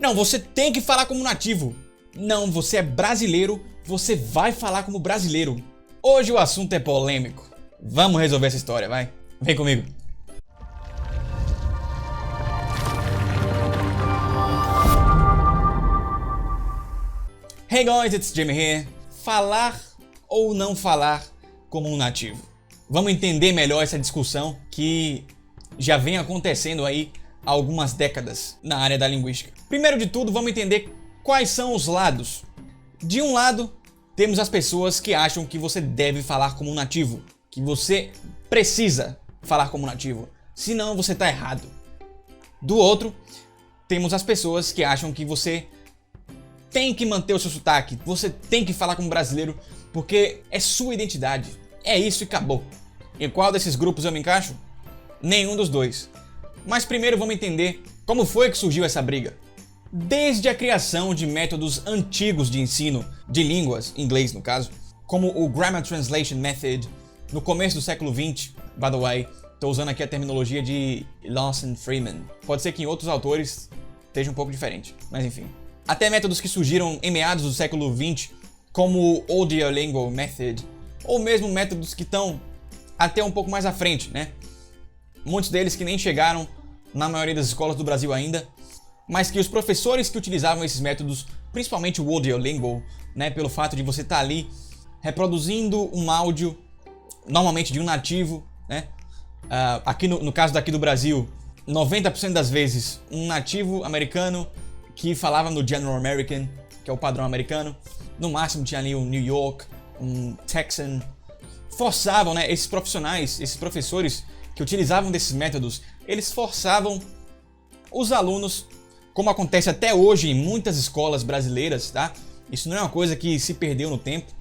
Não, você tem que falar como nativo. Não, você é brasileiro, você vai falar como brasileiro. Hoje o assunto é polêmico. Vamos resolver essa história, vai. Vem comigo. Hey guys, it's Jimmy here. Falar ou não falar como um nativo? Vamos entender melhor essa discussão que já vem acontecendo aí há algumas décadas na área da linguística. Primeiro de tudo, vamos entender quais são os lados. De um lado, temos as pessoas que acham que você deve falar como um nativo, que você precisa falar como nativo, senão você está errado. Do outro, temos as pessoas que acham que você tem que manter o seu sotaque, você tem que falar como brasileiro, porque é sua identidade. É isso e acabou. Em qual desses grupos eu me encaixo? Nenhum dos dois. Mas primeiro vamos entender como foi que surgiu essa briga. Desde a criação de métodos antigos de ensino de línguas, inglês no caso, como o Grammar Translation Method, no começo do século XX, by the way, estou usando aqui a terminologia de Lawson Freeman. Pode ser que em outros autores esteja um pouco diferente, mas enfim. Até métodos que surgiram em meados do século XX, como o Audiolingual Method, ou mesmo métodos que estão até um pouco mais à frente, né? Muitos deles que nem chegaram na maioria das escolas do Brasil ainda, mas que os professores que utilizavam esses métodos, principalmente o Audiolingual, né, pelo fato de você estar ali reproduzindo um áudio, normalmente de um nativo, né? Aqui no caso daqui do Brasil, 90% das vezes um nativo americano que falava no General American, que é o padrão americano. No máximo tinha ali um New York, um Texan. Forçavam, né, esses profissionais, esses professores que utilizavam desses métodos, eles forçavam os alunos, como acontece até hoje em muitas escolas brasileiras, tá? Isso não é uma coisa que se perdeu no tempo.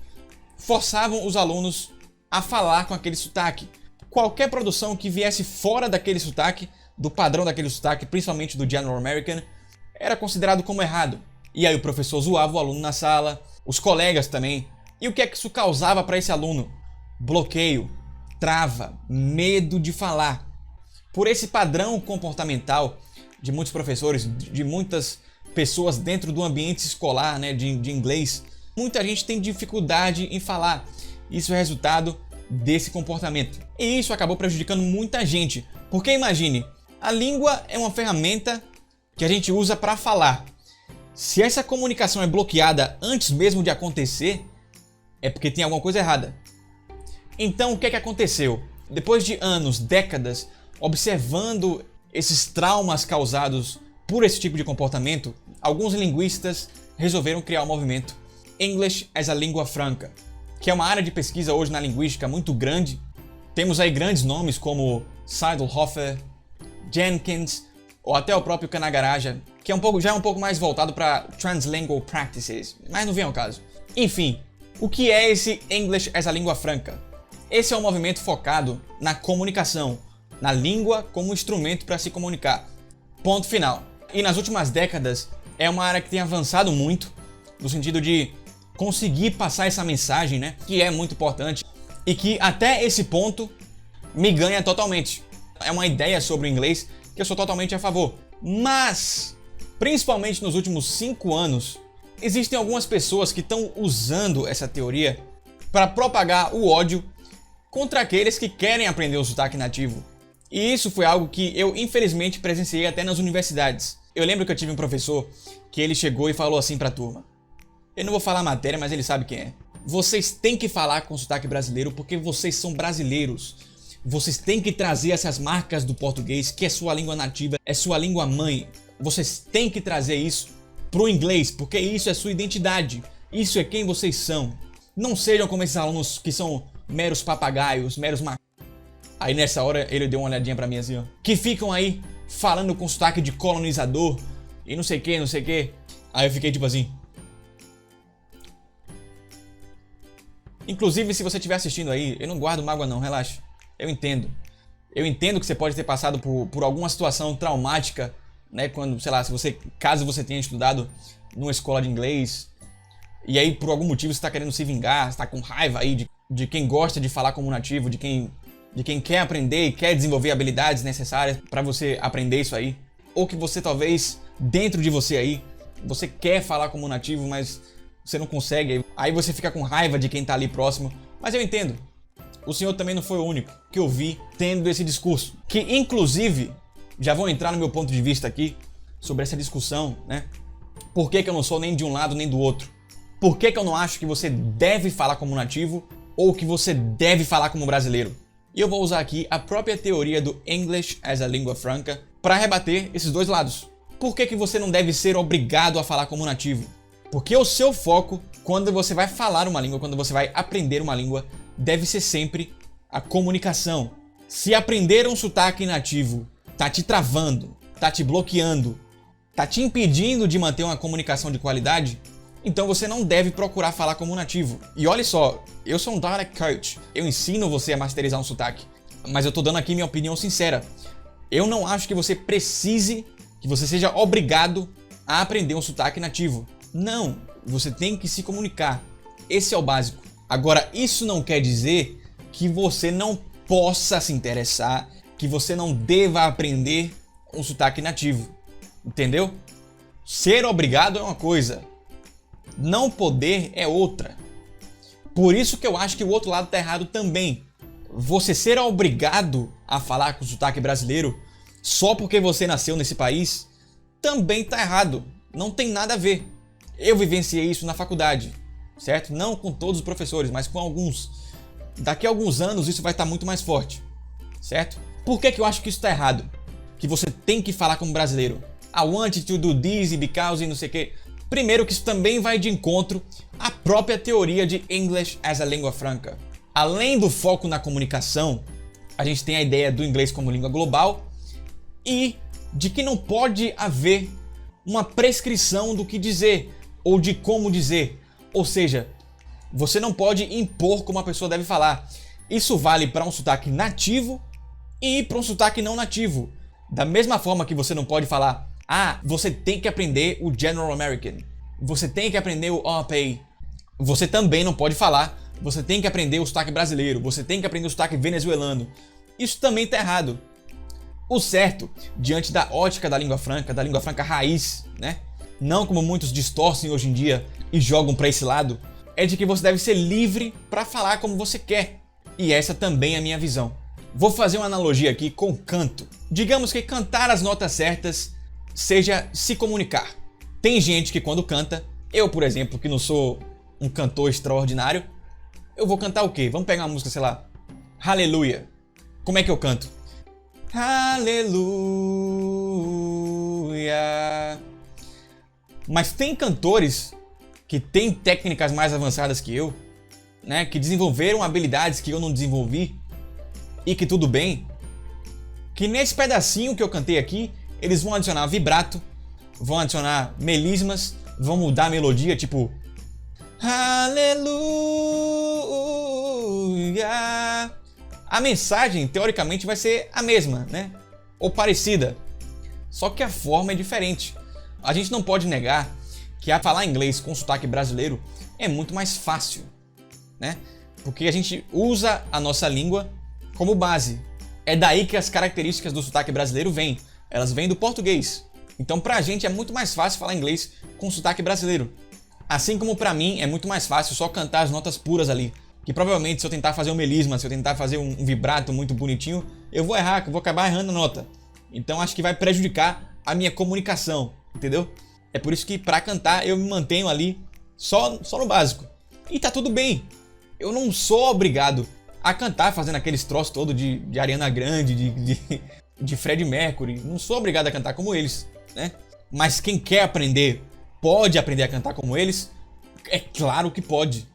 Forçavam os alunos a falar com aquele sotaque. Qualquer produção que viesse fora daquele sotaque, do padrão daquele sotaque, principalmente do General American, era considerado como errado. E aí o professor zoava o aluno na sala, os colegas também. E o que é que isso causava para esse aluno? Bloqueio, trava, medo de falar. Por esse padrão comportamental de muitos professores, de muitas pessoas dentro do ambiente escolar, né, de inglês, muita gente tem dificuldade em falar. Isso é resultado desse comportamento. E isso acabou prejudicando muita gente. Porque imagine, a língua é uma ferramenta que a gente usa para falar. Se essa comunicação é bloqueada antes mesmo de acontecer, é porque tem alguma coisa errada. Então o que é que aconteceu? Depois de anos, décadas, observando esses traumas causados por esse tipo de comportamento, alguns linguistas resolveram criar um movimento English as a Língua Franca, que é uma área de pesquisa hoje na linguística muito grande. Temos aí grandes nomes como Seidel-Hofer, Jenkins, ou até o próprio Kanagaraja, que já é um pouco mais voltado para Translingual Practices, mas não vem ao caso. Enfim, o que é esse English as a Língua Franca? Esse é um movimento focado na comunicação, na língua como instrumento para se comunicar. Ponto final. E nas últimas décadas, é uma área que tem avançado muito, no sentido de conseguir passar essa mensagem, né, que é muito importante, e que até esse ponto me ganha totalmente. É uma ideia sobre o inglês que eu sou totalmente a favor. Mas, principalmente nos últimos 5 anos, existem algumas pessoas que estão usando essa teoria para propagar o ódio contra aqueles que querem aprender o sotaque nativo. E isso foi algo que eu, infelizmente, presenciei até nas universidades. Eu lembro que eu tive um professor que ele chegou e falou assim para a turma. Eu não vou falar a matéria, mas ele sabe quem é. Vocês têm que falar com sotaque brasileiro porque vocês são brasileiros. Vocês têm que trazer essas marcas do português, que é sua língua nativa, é sua língua mãe. Vocês têm que trazer isso pro inglês, porque isso é sua identidade. Isso é quem vocês são. Não sejam como esses alunos que são meros papagaios, meros Aí nessa hora ele deu uma olhadinha pra mim assim, ó. Que ficam aí falando com sotaque de colonizador e não sei o que, não sei o que. Aí eu fiquei tipo assim. Inclusive, se você estiver assistindo aí, eu não guardo mágoa não, relaxa. Eu entendo. Eu entendo que você pode ter passado por alguma situação traumática, né? Quando, sei lá, caso você tenha estudado numa escola de inglês e aí por algum motivo você está querendo se vingar, está com raiva aí de quem gosta de falar como nativo, de quem quer aprender e quer desenvolver habilidades necessárias para você aprender isso aí. Ou que você talvez, dentro de você aí, você quer falar como nativo, mas você não consegue. Aí você fica com raiva de quem tá ali próximo. Mas eu entendo. O senhor também não foi o único que eu vi tendo esse discurso. Que, inclusive, já vou entrar no meu ponto de vista aqui sobre essa discussão, né? Por que eu não sou nem de um lado nem do outro? Por que eu não acho que você deve falar como nativo ou que você deve falar como brasileiro? E eu vou usar aqui a própria teoria do English as a Língua Franca para rebater esses dois lados. Por que você não deve ser obrigado a falar como nativo? Porque o seu foco, quando você vai falar uma língua, quando você vai aprender uma língua, deve ser sempre a comunicação. Se aprender um sotaque nativo tá te travando, tá te bloqueando, tá te impedindo de manter uma comunicação de qualidade, então você não deve procurar falar como nativo. E olha só, eu sou um dialect coach, eu ensino você a masterizar um sotaque, mas eu tô dando aqui minha opinião sincera. Eu não acho que você precise, que você seja obrigado a aprender um sotaque nativo. Não, você tem que se comunicar. Esse é o básico. Agora, isso não quer dizer que você não possa se interessar, que você não deva aprender um sotaque nativo. Entendeu? Ser obrigado é uma coisa, não poder é outra. Por isso que eu acho que o outro lado tá errado também. Você ser obrigado a falar com o sotaque brasileiro só porque você nasceu nesse país também tá errado. Não tem nada a ver. Eu vivenciei isso na faculdade, certo? Não com todos os professores, mas com alguns. Daqui a alguns anos isso vai estar muito mais forte, certo? Por que eu acho que isso tá errado? Que você tem que falar como brasileiro. I want to do this because e não sei o que. Primeiro que isso também vai de encontro à própria teoria de English as a Língua Franca. Além do foco na comunicação, a gente tem a ideia do inglês como língua global e de que não pode haver uma prescrição do que dizer ou de como dizer. Ou seja, você não pode impor como a pessoa deve falar. Isso vale para um sotaque nativo e para um sotaque não nativo. Da mesma forma que você não pode falar: ah, você tem que aprender o General American, você tem que aprender o OPA. Você também não pode falar: você tem que aprender o sotaque brasileiro, você tem que aprender o sotaque venezuelano. Isso também está errado. O certo, diante da ótica da língua franca raiz, né? Não como muitos distorcem hoje em dia e jogam para esse lado, é de que você deve ser livre para falar como você quer. E essa também é a minha visão. Vou fazer uma analogia aqui com canto. Digamos que cantar as notas certas seja se comunicar. Tem gente que quando canta, eu por exemplo, que não sou um cantor extraordinário, eu vou cantar o quê? Vamos pegar uma música, sei lá, Aleluia. Como é que eu canto? Aleluia. Mas tem cantores que têm técnicas mais avançadas que eu, né, que desenvolveram habilidades que eu não desenvolvi e que tudo bem, que nesse pedacinho que eu cantei aqui, eles vão adicionar vibrato, vão adicionar melismas, vão mudar a melodia, tipo Aleluia. A mensagem, teoricamente, vai ser a mesma, né? Ou parecida. Só que a forma é diferente. A gente não pode negar que a falar inglês com sotaque brasileiro é muito mais fácil, né? Porque a gente usa a nossa língua como base. É daí que as características do sotaque brasileiro vêm. Elas vêm do português. Então pra gente é muito mais fácil falar inglês com sotaque brasileiro. Assim como pra mim é muito mais fácil só cantar as notas puras ali. Que provavelmente se eu tentar fazer um melisma, se eu tentar fazer um vibrato muito bonitinho, eu vou errar, eu vou acabar errando a nota. Então acho que vai prejudicar a minha comunicação, entendeu? É por isso que pra cantar eu me mantenho ali só no básico. E tá tudo bem. Eu não sou obrigado a cantar fazendo aqueles troços todos de Ariana Grande, de Freddie Mercury. Não sou obrigado a cantar como eles, né? Mas quem quer aprender, pode aprender a cantar como eles? É claro que pode.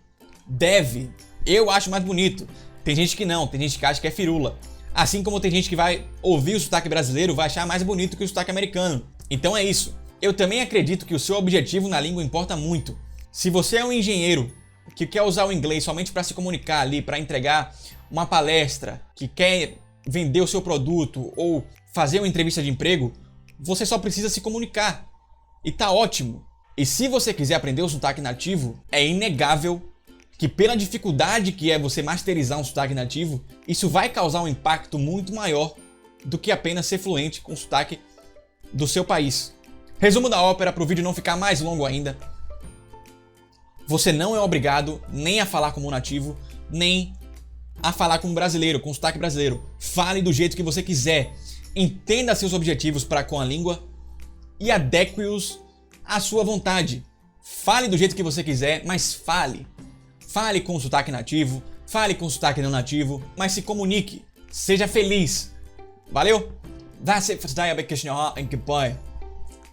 Deve. Eu acho mais bonito. Tem gente que não, tem gente que acha que é firula. Assim como tem gente que vai ouvir o sotaque brasileiro, vai achar mais bonito que o sotaque americano. Então é isso. Eu também acredito que o seu objetivo na língua importa muito. Se você é um engenheiro que quer usar o inglês somente para se comunicar ali, para entregar uma palestra, que quer vender o seu produto ou fazer uma entrevista de emprego, você só precisa se comunicar. E tá ótimo. E se você quiser aprender o sotaque nativo, é inegável que pela dificuldade que é você masterizar um sotaque nativo, isso vai causar um impacto muito maior do que apenas ser fluente com o sotaque do seu país. Resumo da ópera para o vídeo não ficar mais longo ainda. Você não é obrigado nem a falar como um nativo, nem a falar como brasileiro, com sotaque brasileiro. Fale do jeito que você quiser. Entenda seus objetivos para com a língua e adeque-os à sua vontade. Fale do jeito que você quiser, mas fale. Fale com sotaque nativo, fale com sotaque não nativo, mas se comunique. Seja feliz. Valeu? That's it for today. I'll be kissing your heart and goodbye.